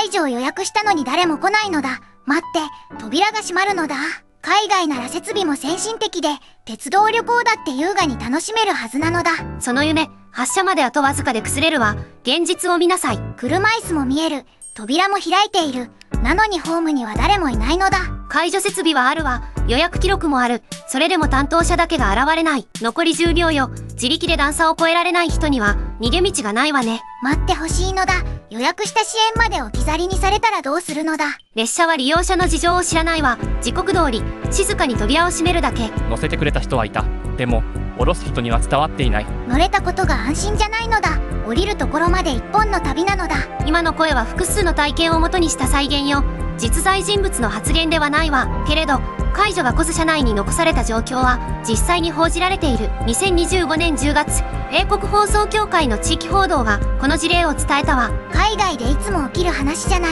解除を予約したのに誰も来ないのだ。待って、扉が閉まるのだ。海外なら設備も先進的で、鉄道旅行だって優雅に楽しめるはずなのだ。その夢、発車まであとわずかでくすれるわ。現実を見なさい。車椅子も見える。扉も開いている。なのにホームには誰もいないのだ。解除設備はあるわ。予約記録もある。それでも担当者だけが現れない。残り10秒よ。自力で段差を越えられない人には逃げ道がないわね。待ってほしいのだ。予約した支援まで置き去りにされたらどうするのだ。列車は利用者の事情を知らないわ。時刻通り、静かに扉を閉めるだけ。乗せてくれた人はいた。でも降ろす人には伝わっていない。乗れたことが安心じゃないのだ。降りるところまで一本の旅なのだ。今の声は複数の体験をもとにした再現よ。実在人物の発言ではないわ。けれど解除が来ず車内に残された状況は実際に報じられている。2025年10月、英国放送協会の地域報道がこの事例を伝えたわ。海外でいつも起きる話じゃない。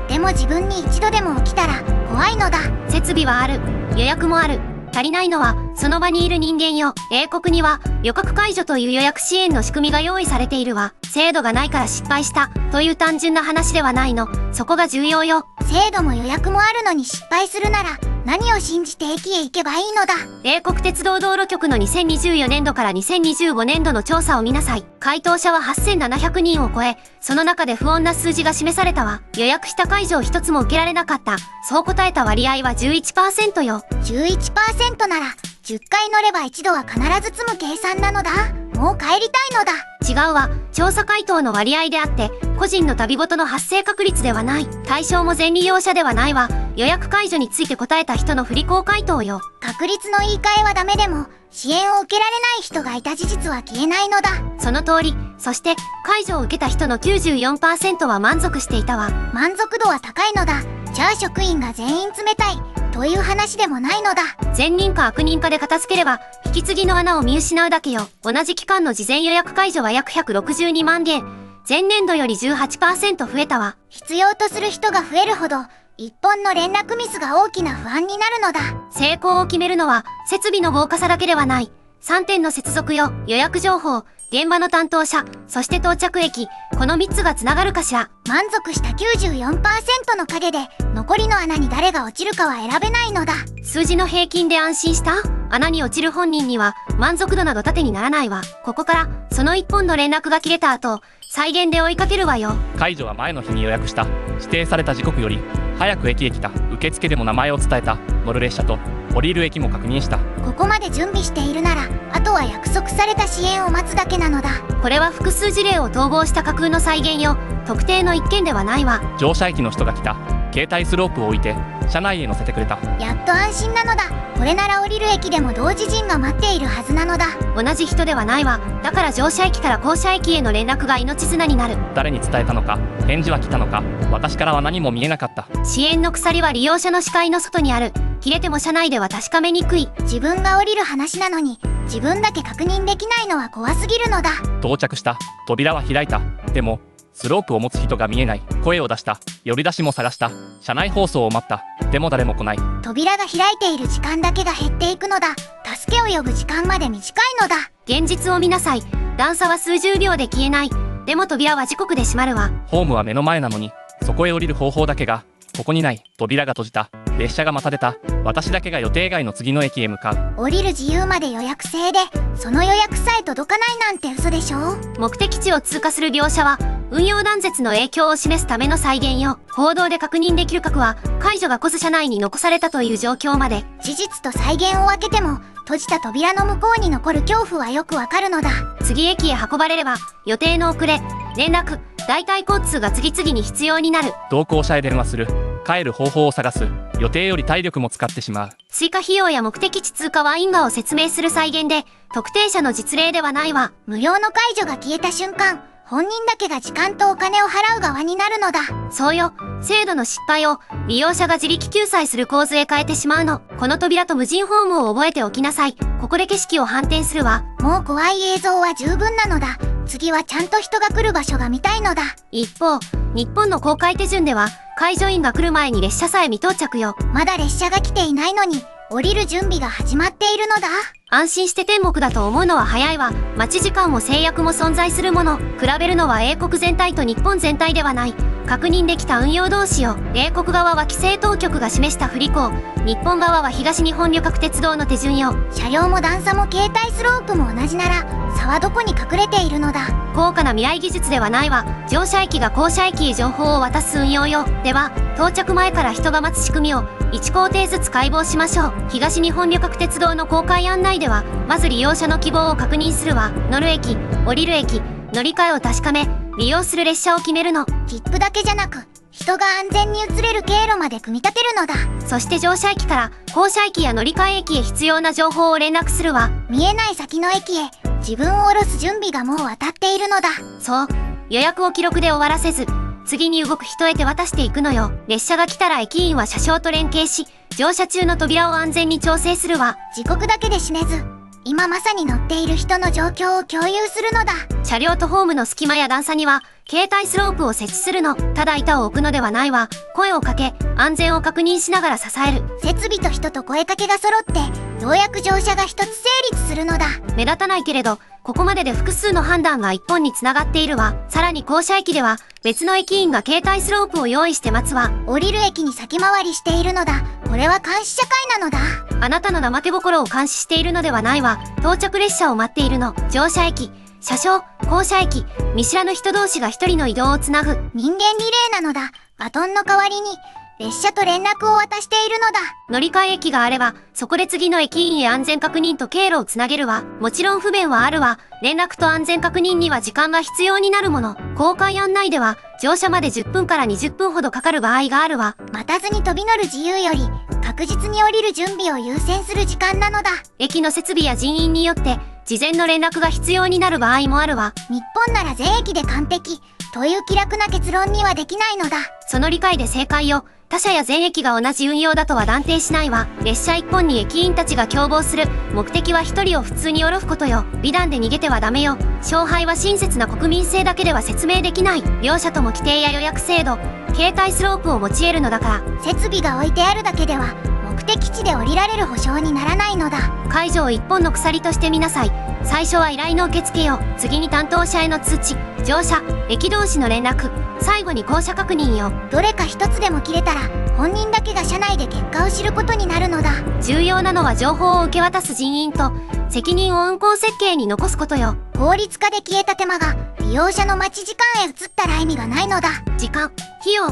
でも自分に一度でも起きたら怖いのだ。設備はある。予約もある。足りないのはその場にいる人間よ。英国には旅客解除という予約支援の仕組みが用意されているわ。制度がないから失敗したという単純な話ではないの。そこが重要よ。制度も予約もあるのに失敗するなら何を信じて駅へ行けばいいのだ。英国鉄道道路局の2024年度から2025年度の調査を見なさい。回答者は8700人を超え、その中で不穏な数字が示されたわ。予約した解除を一つも受けられなかった。そう答えた割合は 11% よ。11% なら10回乗れば一度は必ず積む計算なのだ。もう帰りたいのだ。違うわ。調査回答の割合であって個人の旅ごとの発生確率ではない。対象も全利用者ではないわ。予約解除について答えた人の不履行回答よ。確率の言い換えはダメでも支援を受けられない人がいた事実は消えないのだ。その通り。そして解除を受けた人の 94% は満足していたわ。満足度は高いのだ。じゃあ職員が全員冷たいという話でもないのだ。善人か悪人かで片付ければ引き継ぎの穴を見失うだけよ。同じ期間の事前予約解除は約162万件。前年度より 18% 増えたわ。必要とする人が増えるほど一本の連絡ミスが大きな不安になるのだ。成功を決めるのは設備の豪華さだけではない。3点の接続よ。予約情報、現場の担当者、そして到着駅。この3つがつながるかしら。満足した 94% の陰で残りの穴に誰が落ちるかは選べないのだ。数字の平均で安心した？穴に落ちる本人には満足度など盾にならないわ。ここからその1本の連絡が切れた後、再現で追いかけるわよ。解除は前の日に予約した。指定された時刻より早く駅へ来た。受付でも名前を伝えた。乗る列車と降りる駅も確認した。ここまで準備しているならあとは約束された支援を待つだけなのだ。これは複数事例を統合した架空の再現よ。特定の一件ではないわ。乗車駅の人が来た。携帯スロープを置いて車内へ乗せてくれた。やっと安心なのだ。これなら降りる駅でも同時陣が待っているはずなのだ。同じ人ではないわ。だから乗車駅から降車駅への連絡が命綱になる。誰に伝えたのか、返事は来たのか、私からは何も見えなかった。支援の鎖は利用者の視界の外にある。切れても車内では確かめにくい。自分が降りる話なのに自分だけ確認できないのは怖すぎるのだ。到着した。扉は開いた。でもスロープを持つ人が見えない。声を出した。寄り出しも探した。車内放送を待った。でも誰も来ない。扉が開いている時間だけが減っていくのだ。助けを呼ぶ時間まで短いのだ。現実を見なさい。段差は数十秒で消えない。でも扉は時刻で閉まるわ。ホームは目の前なのにそこへ降りる方法だけがここにない。扉が閉じた。列車がまた出た。私だけが予定外の次の駅へ向かう。降りる自由まで予約制でその予約さえ届かないなんて嘘でしょ。目的地を通過する業者は運用断絶の影響を示すための再現よ。報道で確認できる額は解除が来ず車内に残されたという状況まで。事実と再現を分けても閉じた扉の向こうに残る恐怖はよくわかるのだ。次駅へ運ばれれば予定の遅れ、連絡、代替交通が次々に必要になる。同行者へ電話する。帰る方法を探す。予定より体力も使ってしまう。追加費用や目的地通過は因果を説明する再現で特定者の実例ではないわ。無料の解除が消えた瞬間本人だけが時間とお金を払う側になるのだ。そうよ。制度の失敗を利用者が自力救済する構図へ変えてしまうの。この扉と無人ホームを覚えておきなさい。ここで景色を反転するわ。もう怖い映像は十分なのだ。次はちゃんと人が来る場所が見たいのだ。一方、日本の公開手順では解除員が来る前に列車さえ未到着よ。まだ列車が来ていないのに降りる準備が始まっているのだ。安心して天国だと思うのは早いわ。待ち時間も制約も存在するもの。比べるのは英国全体と日本全体ではない。確認できた運用同士を米国側は規制当局が示した不履行、日本側は東日本旅客鉄道の手順よ。車両も段差も携帯スロープも同じなら差はどこに隠れているのだ。高価な未来技術ではないわ。乗車駅が降車駅へ情報を渡す運用よ。では到着前から人が待つ仕組みを1工程ずつ解剖しましょう。東日本旅客鉄道の公開案内ではまず利用者の希望を確認するわ。乗る駅、降りる駅、乗り換えを確かめ、利用する列車を決めるの。切符だけじゃなく人が安全に移れる経路まで組み立てるのだ。そして乗車駅から降車駅や乗り換え駅へ必要な情報を連絡するわ。見えない先の駅へ自分を降ろす準備がもう渡っているのだ。そう、予約を記録で終わらせず次に動く人へ手渡していくのよ。列車が来たら駅員は車掌と連携し乗車中の扉を安全に調整するわ。時刻だけで死ねず今まさに乗っている人の状況を共有するのだ。車両とホームの隙間や段差には携帯スロープを設置するの。ただ板を置くのではないわ。声をかけ安全を確認しながら支える。設備と人と声かけが揃ってようやく乗車が一つ成立するのだ。目立たないけれどここまでで複数の判断が一本につながっているわ。さらに降車駅では別の駅員が携帯スロープを用意して待つわ。降りる駅に先回りしているのだ。これは監視社会なのだ。あなたの怠け心を監視しているのではないわ。到着列車を待っているの。乗車駅、車掌、降車駅、見知らぬ人同士が一人の移動をつなぐ。人間リレーなのだ。バトンの代わりに列車と連絡を渡しているのだ。乗り換え駅があればそこで次の駅員へ安全確認と経路をつなげるわ。もちろん不便はあるわ。連絡と安全確認には時間が必要になるもの。公開案内では乗車まで10分から20分ほどかかる場合があるわ。待たずに飛び乗る自由より確実に降りる準備を優先する時間なのだ。駅の設備や人員によって事前の連絡が必要になる場合もあるわ。日本なら全駅で完璧という気楽な結論にはできないのだ。その理解で正解よ。他社や全駅が同じ運用だとは断定しないわ。列車一本に駅員たちが共謀する。目的は一人を普通に降ろすことよ。美談で逃げてはダメよ。勝敗は親切な国民性だけでは説明できない。両者とも規定や予約制度、携帯スロープを用いるのだから。設備が置いてあるだけでは目的地で降りられる保証にならないのだ。解除を一本の鎖として見なさい。最初は依頼の受付よ。次に担当者への通知、乗車、駅同士の連絡、最後に降車確認よ。どれか一つでも切れたら本人だけが車内で結果を知ることになるのだ。重要なのは情報を受け渡す人員と責任を運行設計に残すことよ。効率化で消えた手間が利用者の待ち時間へ移ったら意味がないのだ。時間、費用、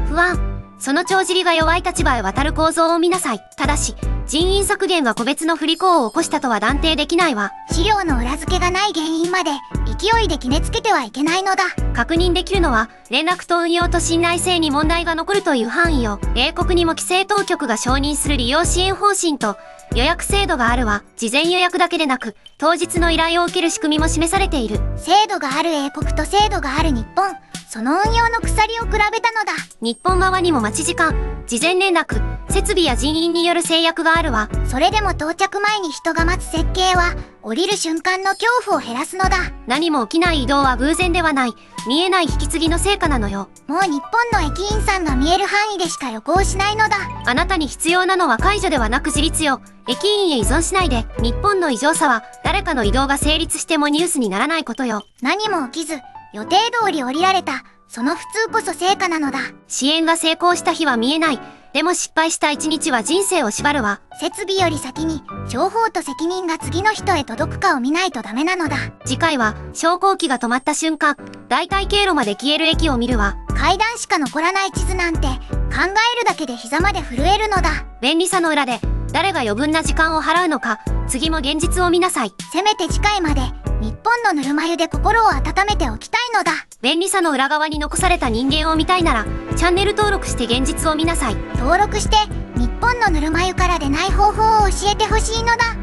不安、その帳尻が弱い立場へ渡る構造を見なさい。ただし人員削減が個別の不履行を起こしたとは断定できないわ。資料の裏付けがない原因まで勢いで決めつけてはいけないのだ。確認できるのは連絡と運用と信頼性に問題が残るという範囲よ。英国にも規制当局が承認する利用支援方針と予約制度があるわ。事前予約だけでなく当日の依頼を受ける仕組みも示されている。制度がある英国と制度がある日本、その運用の鎖を比べたのだ。日本側にも待ち時間、事前連絡、設備や人員による制約があるわ。それでも到着前に人が待つ設計は降りる瞬間の恐怖を減らすのだ。何も起きない移動は偶然ではない。見えない引き継ぎの成果なのよ。もう日本の駅員さんが見える範囲でしか旅行しないのだ。あなたに必要なのは解除ではなく自立よ。駅員へ依存しないで。日本の異常さは誰かの移動が成立してもニュースにならないことよ。何も起きず予定通り降りられた、その普通こそ成果なのだ。支援が成功した日は見えない。でも失敗した一日は人生を縛るわ。設備より先に情報と責任が次の人へ届くかを見ないとダメなのだ。次回は昇降機が止まった瞬間、大体経路まで消える駅を見るわ。階段しか残らない地図なんて考えるだけで膝まで震えるのだ。便利さの裏で誰が余分な時間を払うのか、次も現実を見なさい。せめて次回まで日本のぬるま湯で心を温めておきたいのだ。便利さの裏側に残された人間を見たいならチャンネル登録して現実を見なさい。登録して日本のぬるま湯から出ない方法を教えてほしいのだ。